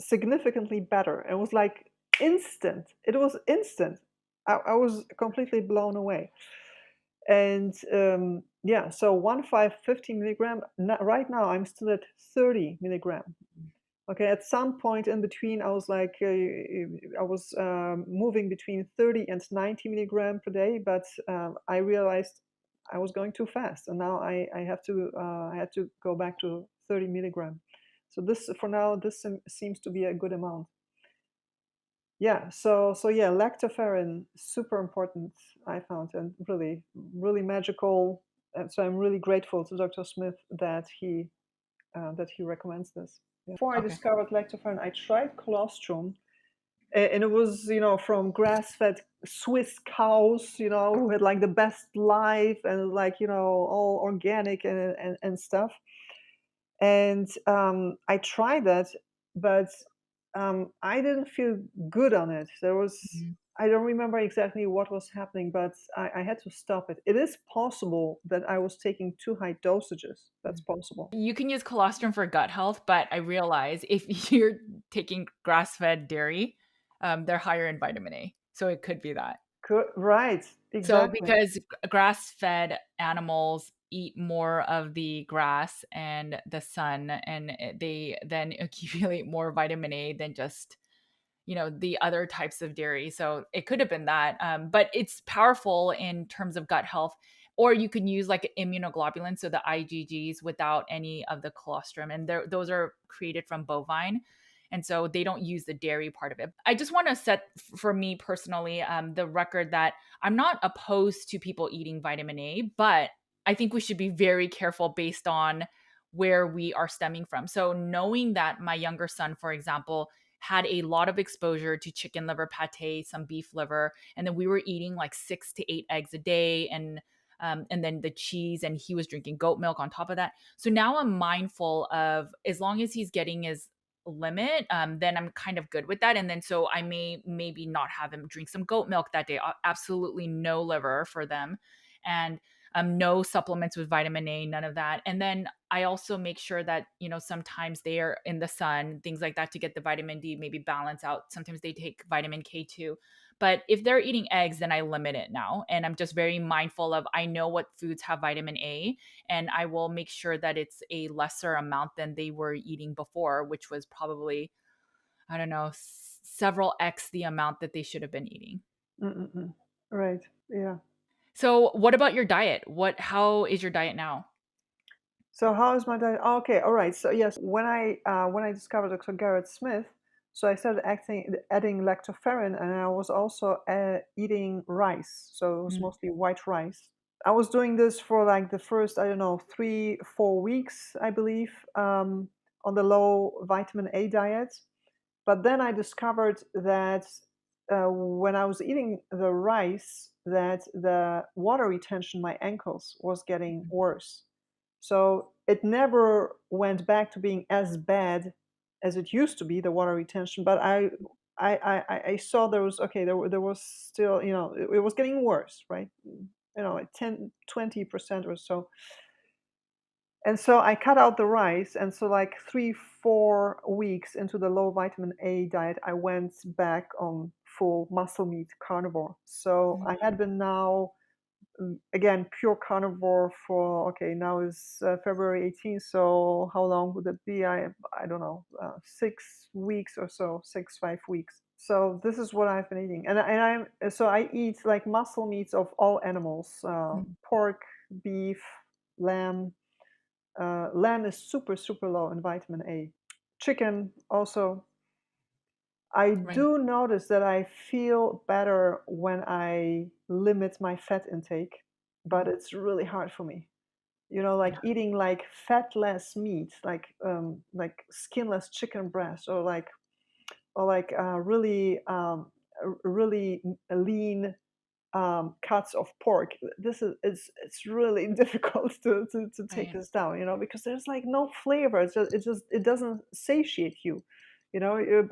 significantly better. It was like instant. It was instant. I was completely blown away. And yeah, so 15 milligram. Right now, I'm still at 30 milligram. Okay, at some point in between, I was like, I was moving between 30 and 90 milligram per day, but I realized I was going too fast, and now I have to I had to go back to 30 milligram. So this, for now, this seems to be a good amount. Yeah, so yeah, lactoferrin, super important, I found, and really, really magical. And so I'm really grateful to Dr. Smith that he recommends this. Yeah. Before I Okay. discovered lactoferrin, I tried colostrum, and it was, from grass-fed Swiss cows, who had like the best life and like, all organic and stuff. And I tried that, but I didn't feel good on it. Mhm. I don't remember exactly what was happening, but I had to stop it. It is possible that I was taking too high dosages. That's Mhm. possible. You can use colostrum for gut health, but I realize if you're taking grass-fed dairy, they're higher in vitamin A, so it could be that. Right, So exactly. because grass-fed animals eat more of the grass and the sun, and they then accumulate more vitamin A than just the other types of dairy. So it could have been that. But it's powerful in terms of gut health. Or you can use like immunoglobulin, so the IgGs without any of the colostrum. And those are created from bovine. And so they don't use the dairy part of it. I just want to set, for me personally, the record that I'm not opposed to people eating vitamin A, but I think we should be very careful based on where we are stemming from. So knowing that my younger son, for example, had a lot of exposure to chicken liver pate, some beef liver, and then we were eating like 6 to 8 eggs a day, and then the cheese, and he was drinking goat milk on top of that. So now I'm mindful of, as long as he's getting his limit, then I'm kind of good with that. And then so I may maybe not have him drink some goat milk that day. Absolutely no liver for them, and no supplements with vitamin A, none of that. And then I also make sure that, sometimes they are in the sun, things like that, to get the vitamin D, maybe balance out. Sometimes they take vitamin K too. But if they're eating eggs, then I limit it now. And I'm just very mindful of, I know what foods have vitamin A, and I will make sure that it's a lesser amount than they were eating before, which was probably, I don't know, several X the amount that they should have been eating. Mm-mm-mm. Right. Yeah. So, what about your diet? How is your diet now? So how is my diet? Oh, okay, all right. So yes, when I discovered Dr. Garrett Smith, so I started adding lactoferrin, and I was also eating rice. So it was Mm, mostly white rice. I was doing this for like the first, I don't know, 3, 4 weeks, I believe, on the low vitamin A diet. But then I discovered that when I was eating the rice, that the water retention in my ankles was getting worse. So it never went back to being as bad as it used to be, the water retention. But I saw there was, okay, there was still, it was getting worse, right? Like 10, 20% or so. And so I cut out the rice, and so like 3, 4 weeks into the low vitamin A diet, I went back on full muscle meat carnivore. So I had been now, again, pure carnivore for, okay, now is February 18th. So how long would it be? I don't know, 6 weeks or so, 5 weeks. So this is what I've been eating, so I eat like muscle meats of all animals, mm, pork, beef, lamb. Lamb is super, super low in vitamin A. Chicken also. I Right. do notice that I feel better when I limit my fat intake, but Mm. it's really hard for me. You know, like Yeah. eating like fatless meat, like skinless chicken breast, or like really lean cuts of pork. This is it's really difficult to take Right. this down, you know, because there's like no flavor. It doesn't satiate you, you know.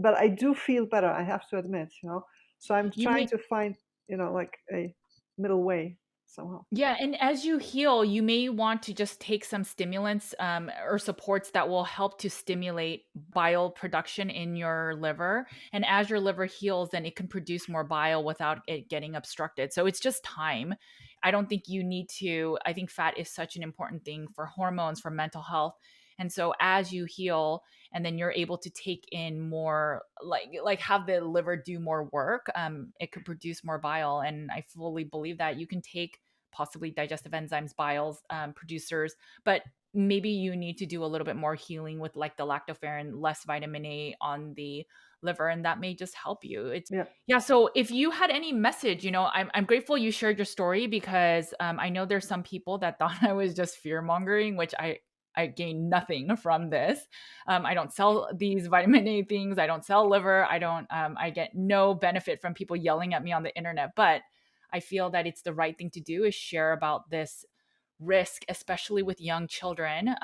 But I do feel better. I have to admit, you know. So I'm You trying may to find, you know, like a middle way somehow. Yeah, and as you heal, you may want to just take some stimulants or supports that will help to stimulate bile production in your liver. And as your liver heals, then it can produce more bile without it getting obstructed. So it's just time. I don't think you need to. I think fat is such an important thing for hormones, for mental health. And so as you heal, and then you're able to take in more, like have the liver do more work, it could produce more bile. And I fully believe that you can take possibly digestive enzymes, biles, producers, but maybe you need to do a little bit more healing with like the lactoferrin, less vitamin A on the liver, and that may just help you. It's Yeah. Yeah. So if you had any message, I'm grateful you shared your story because I know there's some people that thought I was just fear mongering, which I gain nothing from this. I don't sell these vitamin A things. I don't sell liver. I don't. I get no benefit from people yelling at me on the internet. But I feel that it's the right thing to do is share about this risk, especially with young children.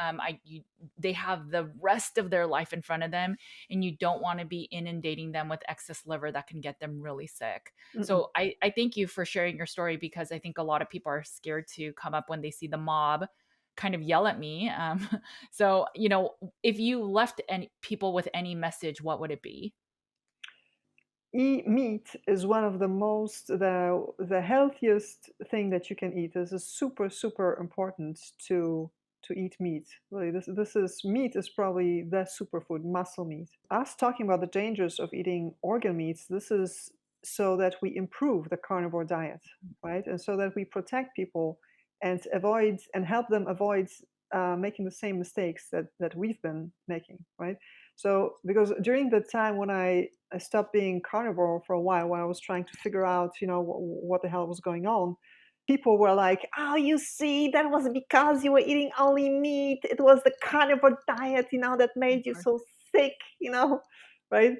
They have the rest of their life in front of them, and you don't want to be inundating them with excess liver that can get them really sick. Mm-mm. So I thank you for sharing your story because I think a lot of people are scared to come up when they see the mob kind of yell at me. So, if you left any people with any message, what would it be? Meat is one of the healthiest thing that you can eat. This is super, super important to eat meat. Really, this is meat is probably the superfood, muscle meat. Us talking about the dangers of eating organ meats, this is so that we improve the carnivore diet, right? And so that we protect people and avoid and help them avoid making the same mistakes that we've been making, right? So, because during the time when I stopped being carnivore for a while, when I was trying to figure out, you know, what the hell was going on, people were like, "Oh, you see, that was because you were eating only meat. It was the carnivore diet, you know, that made you so sick, you know, right?"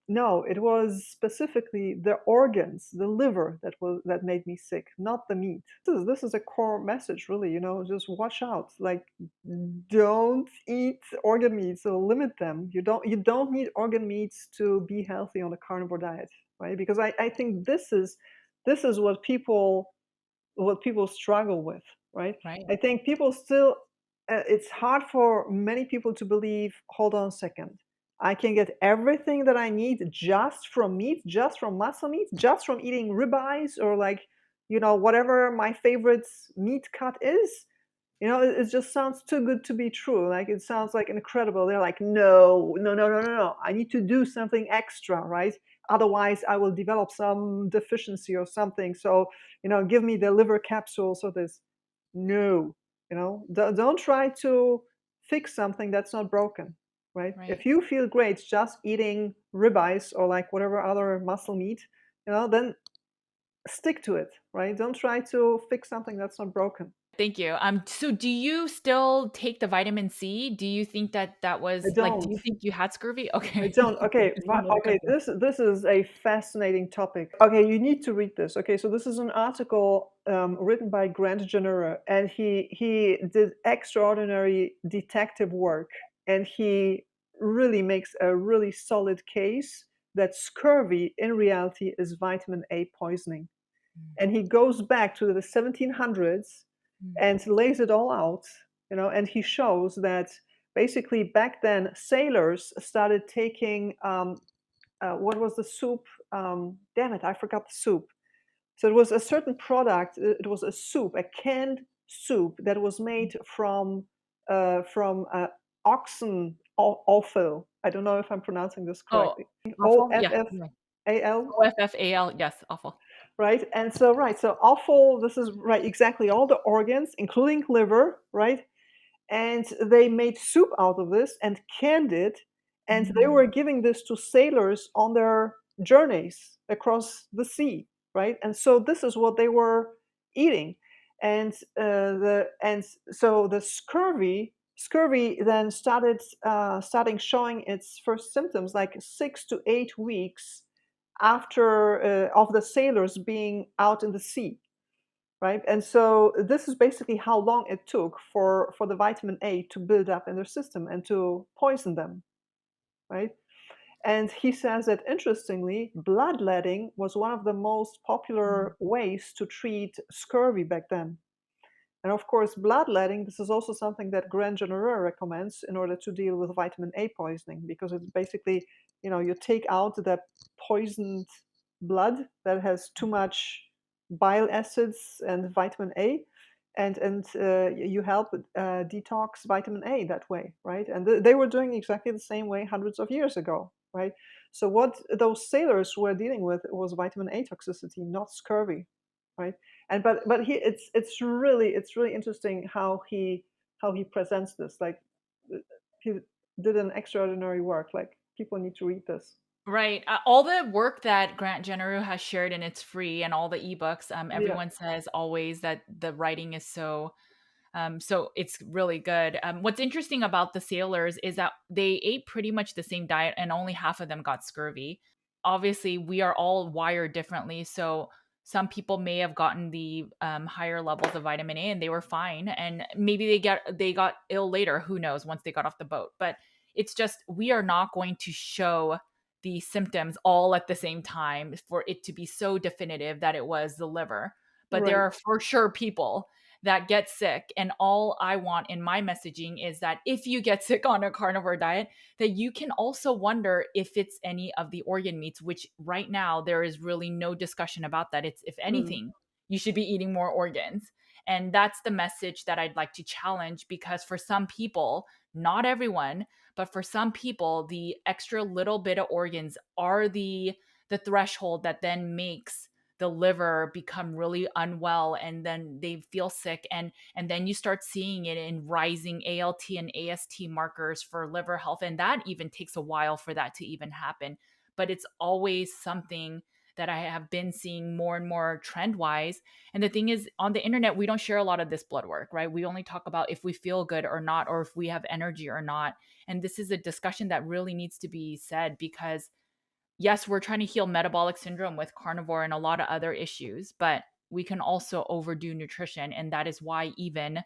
No, it was specifically the organs, the liver that made me sick, not the meat. This is a core message, really. You know, just watch out. Like, don't eat organ meats. So limit them. You don't need organ meats to be healthy on a carnivore diet, right? Because I think this is what people struggle with, right? Right. I think people still, it's hard for many people to believe, hold on a second, I can get everything that I need just from meat, just from muscle meat, just from eating ribeyes or like, you know, whatever my favorite meat cut is. You know, it just sounds too good to be true. Like it sounds like incredible. They're like, no, no, no, no, no, no. I need to do something extra, right? Otherwise, I will develop some deficiency or something. So, you know, give me the liver capsules or this. No, you know, don't try to fix something that's not broken, right? Right. If you feel great just eating ribeyes or like whatever other muscle meat, you know, then stick to it, right? Don't try to fix something that's not broken. Thank you. So do you still take the vitamin C? Do you think that I was like, do don't. you think you had scurvy? I Okay. don't. Okay, Just wanted to okay. confirm. This is a fascinating topic. Okay, you need to read this. Okay, so this is an article written by Grant Jenner, and he did extraordinary detective work, and he really makes a really solid case that scurvy in reality is vitamin A poisoning. And he goes back to the 1700s Mm. and lays it all out, you know, and he shows that basically back then sailors started taking what was the soup? Damn it, I forgot the soup. So it was a certain product. It was a soup, a canned soup that was made from oxen offal. I don't know if I'm pronouncing this Oh, correctly. O awful? F Yeah. F Yeah. A L. OFFAL. Yes, awful. Right? And so, right, so offal, this is right, exactly all the organs, including liver, right? and they made soup out of this and canned it, and they Mm. were giving this to sailors on their journeys across the sea, right? And so this is what they were eating, and so the scurvy then starting showing its first symptoms like 6 to 8 weeks after of the sailors being out in the sea, right? And so this is basically how long it took for the vitamin A to build up in their system and to poison them, right? And he says that interestingly, bloodletting was one of the most Mm. popular ways to treat scurvy back then. And of course, bloodletting, this is also something that Grand Genereux recommends in order to deal with vitamin A poisoning, because it's basically, you take out the poisoned blood that has too much bile acids and vitamin A, and you help detox vitamin A that way, right? And they were doing exactly the same way hundreds of years ago, right? So what those sailors were dealing with was vitamin A toxicity, not scurvy, right? And but he it's really interesting how he presents this. Like he did an extraordinary work. Like people need to read this. Right. All the work that Grant Genereux has shared, and it's free, and all the ebooks, Yeah, everyone says always that the writing is so it's really good. What's interesting about the sailors is that they ate pretty much the same diet and only half of them got scurvy. Obviously, we are all wired differently. So some people may have gotten the higher levels of vitamin A and they were fine. And maybe they got ill later. Who knows once they got off the boat. But it's just we are not going to show the symptoms all at the same time for it to be so definitive that it was the liver. But there right. are for sure people that get sick. And all I want in my messaging is that if you get sick on a carnivore diet, that you can also wonder if it's any of the organ meats, which right now there is really no discussion about that. It's, if Mm, anything, you should be eating more organs. And that's the message that I'd like to challenge, because for some people, not everyone, but for some people, the extra little bit of organs are the threshold that then makes the liver become really unwell, and then they feel sick, and then you start seeing it in rising ALT and AST markers for liver health, and that even takes a while for that to even happen. But it's always something that I have been seeing more and more trend wise. And the thing is, on the internet we don't share a lot of this blood work, right? We only talk about if we feel good or not, or if we have energy or not. And this is a discussion that really needs to be said, because yes, we're trying to heal metabolic syndrome with carnivore and a lot of other issues, but we can also overdo nutrition. And that is why even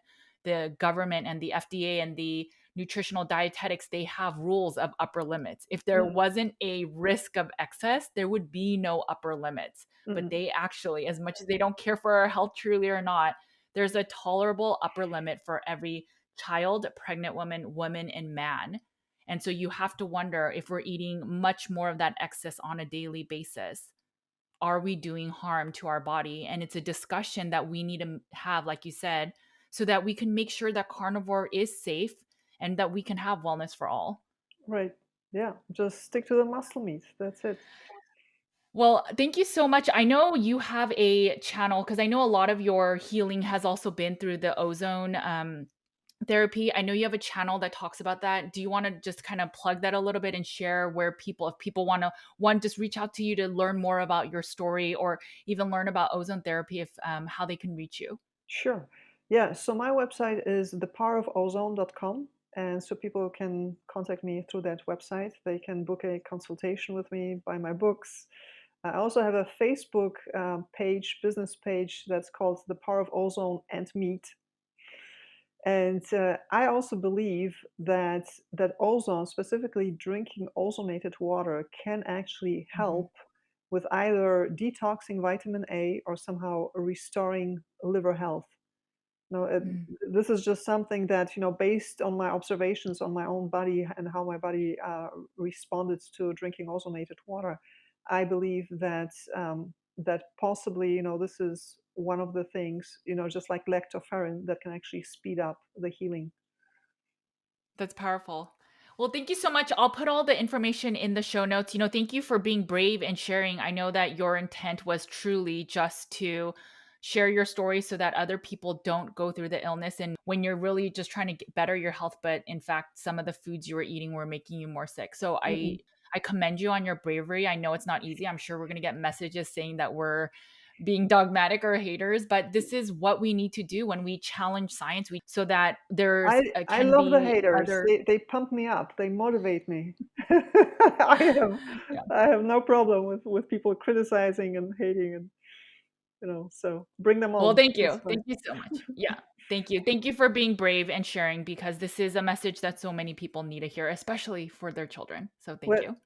the government and the FDA and the nutritional dietetics, they have rules of upper limits. If there mm, wasn't a risk of excess, there would be no upper limits. But mm, they actually, as much as they don't care for our health truly or not, there's a tolerable upper limit for every child, pregnant woman, and man. And so you have to wonder, if we're eating much more of that excess on a daily basis, are we doing harm to our body? And it's a discussion that we need to have, like you said, so that we can make sure that carnivore is safe and that we can have wellness for all. right. Yeah. Just stick to the muscle meat. That's it. Well, thank you so much. I know you have a channel, because I know a lot of your healing has also been through the ozone therapy. I know you have a channel that talks about that. Do you want to just kind of plug that a little bit and share where people, if people want to, one, just reach out to you to learn more about your story, or even learn about ozone therapy, if how they can reach you? Sure. Yeah. So my website is thepowerofozone.com. And so people can contact me through that website. They can book a consultation with me, buy my books. I also have a Facebook page, business page that's called The Power of Ozone and Meat. And I also believe that ozone, specifically drinking ozonated water, can actually Mhm. help with either detoxing vitamin A or somehow restoring liver health. No, Mm. this is just something that, based on my observations on my own body and how my body responded to drinking ozonated water, I believe that possibly, this is one of the things, just like lactoferrin, that can actually speed up the healing. That's powerful. Well, thank you so much. I'll put all the information in the show notes. Thank you for being brave and sharing. I know that your intent was truly just to share your story so that other people don't go through the illness. And when you're really just trying to get better your health, but in fact, some of the foods you were eating were making you more sick. So Mm-mm. I commend you on your bravery. I know it's not easy. I'm sure we're going to get messages saying that we're being dogmatic or haters, but this is what we need to do when we challenge science so that there's I can love the be haters. other. They pump me up. They motivate me. I have Yeah. I have no problem with people criticizing and hating, and so bring them Well, on. thank That's you. fine. Thank you so much. Yeah. Thank you. Thank you for being brave and sharing, because this is a message that so many people need to hear, especially for their children. So thank Well, you.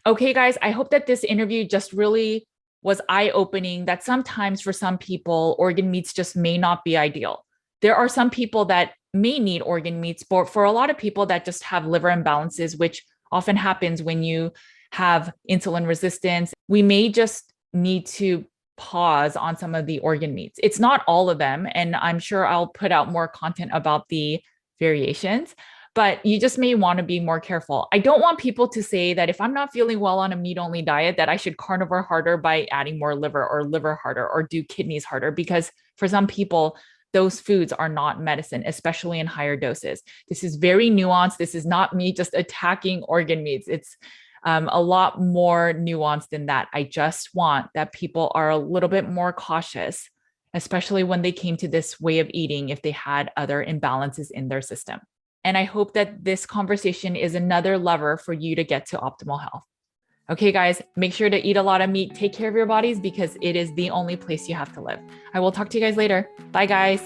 Okay, guys, I hope that this interview just really was eye-opening, that sometimes for some people, organ meats just may not be ideal. There are some people that may need organ meats, but for a lot of people that just have liver imbalances, which often happens when you have insulin resistance, we may just need to pause on some of the organ meats. It's not all of them, and I'm sure I'll put out more content about the variations, but you just may want to be more careful. I don't want people to say that if I'm not feeling well on a meat only diet, that I should carnivore harder by adding more liver, or liver harder, or do kidneys harder, because for some people, those foods are not medicine, especially in higher doses. This is very nuanced. This is not me just attacking organ meats. It's a lot more nuanced than that. I just want that people are a little bit more cautious, especially when they came to this way of eating, if they had other imbalances in their system. And I hope that this conversation is another lever for you to get to optimal health. Okay, guys, make sure to eat a lot of meat. Take care of your bodies, because it is the only place you have to live. I will talk to you guys later. Bye, guys.